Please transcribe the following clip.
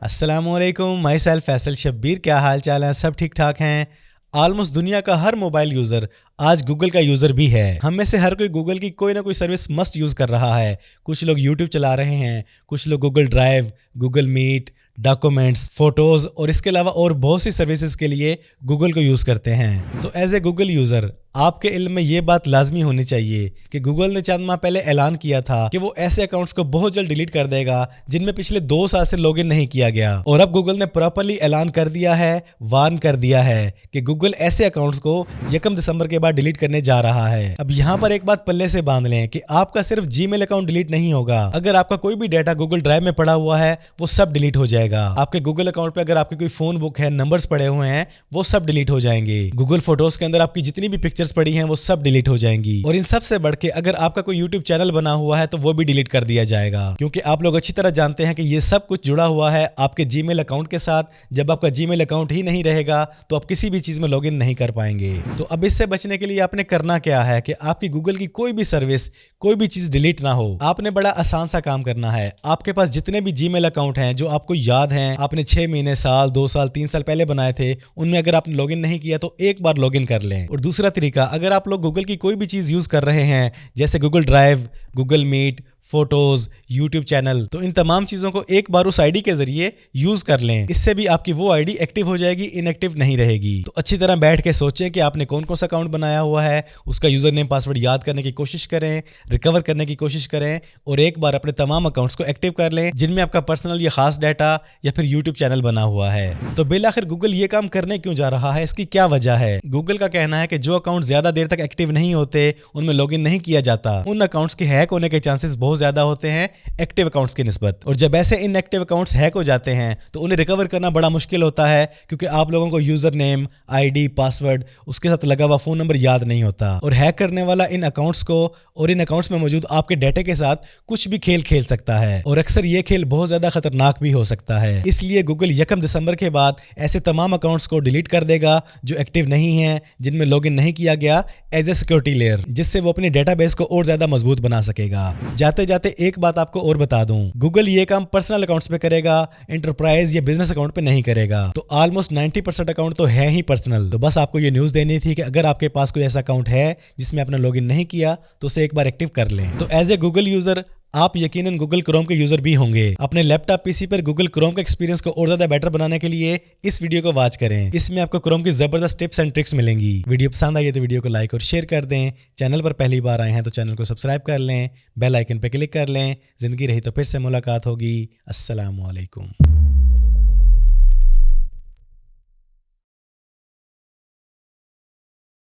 अस्सलामुअलैकुम, my self Faisal Shabbir. क्या हाल चाल है? सब ठीक ठाक हैं। ऑलमोस्ट दुनिया का हर मोबाइल यूज़र आज गूगल का यूज़र भी है। हम में से हर कोई गूगल की कोई ना कोई सर्विस मस्ट यूज़ कर रहा है। कुछ लोग यूट्यूब चला रहे हैं, कुछ लोग Google drive, Google meet, documents, photos और इसके अलावा और बहुत सी सर्विसेज के लिए गूगल को यूज़ करते हैं। तो एज ए गूगल यूज़र आपके इल्म में ये बात लाजमी होनी चाहिए कि गूगल ने चंद माह पहले ऐलान किया था कि वो ऐसे अकाउंट्स को बहुत जल्द डिलीट कर देगा जिनमें पिछले 2 साल से लॉगिन नहीं किया गया। और अब गूगल ने प्रॉपर्ली ऐलान कर दिया है, वार्न कर दिया है कि गूगल ऐसे अकाउंट्स को 1 दिसंबर के बाद डिलीट करने जा रहा है। अब यहाँ पर एक बात पल्ले से बांध लें कि आपका सिर्फ जीमेल अकाउंट डिलीट नहीं होगा। अगर आपका कोई भी डाटा गूगल ड्राइव में पड़ा हुआ है वो सब डिलीट हो जाएगा। आपके गूगल अकाउंट पे अगर आपकी कोई फोन बुक है, नंबर्स पड़े हुए हैं, वो सब डिलीट हो जाएंगे। गूगल फोटोज के अंदर आपकी जितनी भी पिक्चर्स पड़ी हैं वो सब डिलीट हो जाएंगी। और इन सब से बढ़ के अगर आपका कोई यूट्यूब चैनल बना हुआ है तो वो भी डिलीट कर दिया जाएगा, क्योंकि आप लोग अच्छी तरह जानते हैं कि ये सब कुछ जुड़ा हुआ है आपके जीमेल अकाउंट के साथ। जब आपका जीमेल अकाउंट ही नहीं रहेगा तो आप किसी भी चीज में लॉगिन नहीं कर पाएंगे। तो अब इससे बचने के लिए आपने करना क्या है कि आपकी गूगल की कोई भी सर्विस, कोई भी चीज डिलीट ना हो। आपने बड़ा आसान सा काम करना है। आपके पास जितने भी जीमेल अकाउंट हैं जो आपको याद हैं, आपने 6 महीने, साल, 2 साल, 3 साल पहले बनाए थे, उनमें अगर आपने लॉगिन नहीं किया तो एक बार लॉगिन कर लें। और दूसरा तरीका, अगर आप लोग गूगल की कोई भी चीज यूज कर रहे हैं जैसे Google drive, Google meet, photos, YouTube channel, तो इन तमाम चीजों को एक बार उस आईडी के जरिए यूज कर लें। इससे भी आपकी वो आईडी एक्टिव हो जाएगी, इनएक्टिव नहीं रहेगी। तो अच्छी तरह बैठ के सोचें कि आपने कौन कौन सा अकाउंट बनाया हुआ है, उसका यूजर नेम पासवर्ड याद करने की कोशिश करें, रिकवर करने की कोशिश करें और एक बार अपने तमाम अकाउंट्स को एक्टिव कर लें जिनमें आपका पर्सनल या खास डाटा या फिर यूट्यूब चैनल बना हुआ है। तो बिल आखिर गूगल ये काम करने क्यों जा रहा है, इसकी क्या वजह है? गूगल का कहना है कि जो अकाउंट ज्यादा देर तक एक्टिव नहीं होते, उनमें लॉगिन नहीं किया जाता, उन अकाउंट्स के हैक होने के चांसेस बहुत ज्यादा होते हैं एक्टिव अकाउंट्स की निस्बत। और जब ऐसे इनएक्टिव अकाउंट्स हैक हो जाते हैं तो उन्हें रिकवर करना बड़ा मुश्किल होता है, क्योंकि आप लोगों को यूजर नेम, आईडी, पासवर्ड, उसके साथ लगा हुआ फोन नंबर याद नहीं होता। और हैक करने वाला इन अकाउंट्स को और इन अकाउंट्स में मौजूद आपके डाटा के साथ कुछ भी खेल खेल सकता है और अक्सर ये खेल बहुत ज्यादा खतरनाक भी हो सकता है। इसलिए गूगल 1 दिसंबर के बाद ऐसे तमाम अकाउंट्स को डिलीट कर देगा जो एक्टिव नहीं है, जिनमें लॉगिन नहीं किया गया, एज ए सिक्योरिटी लेयर, जिससे वो अपनी डेटाबेस को और ज्यादा मजबूत बना सकेगा। जाते जाते एक बात आपको और बता दूं, गूगल ये काम पर्सनल अकाउंट्स पे करेगा, एंटरप्राइज या बिजनेस अकाउंट पे नहीं करेगा। तो ऑलमोस्ट 90% अकाउंट तो है ही पर्सनल। तो बस आपको ये न्यूज़ देनी थी कि अगर आपके पास कोई ऐसा अकाउंट है जिसमें आपने लॉगिन नहीं किया तो उसे एक बार एक्टिव कर लें। तो एज ए गूगल यूजर आप यकीनन गूगल क्रोम के यूजर भी होंगे। अपने लैपटॉप पीसी पर गूगल क्रोम के एक्सपीरियंस को और ज्यादा बेटर बनाने के लिए इस वीडियो को वॉच करें। इसमें आपको क्रोम की जबरदस्त टिप्स एंड ट्रिक्स मिलेंगी। वीडियो पसंद आई है तो वीडियो को लाइक और शेयर कर दें। चैनल पर पहली बार आए हैं तो चैनल को सब्सक्राइब कर लें, बेल आइकन पर क्लिक कर लें। जिंदगी रही तो फिर से मुलाकात होगी। अस्सलाम वालेकुम।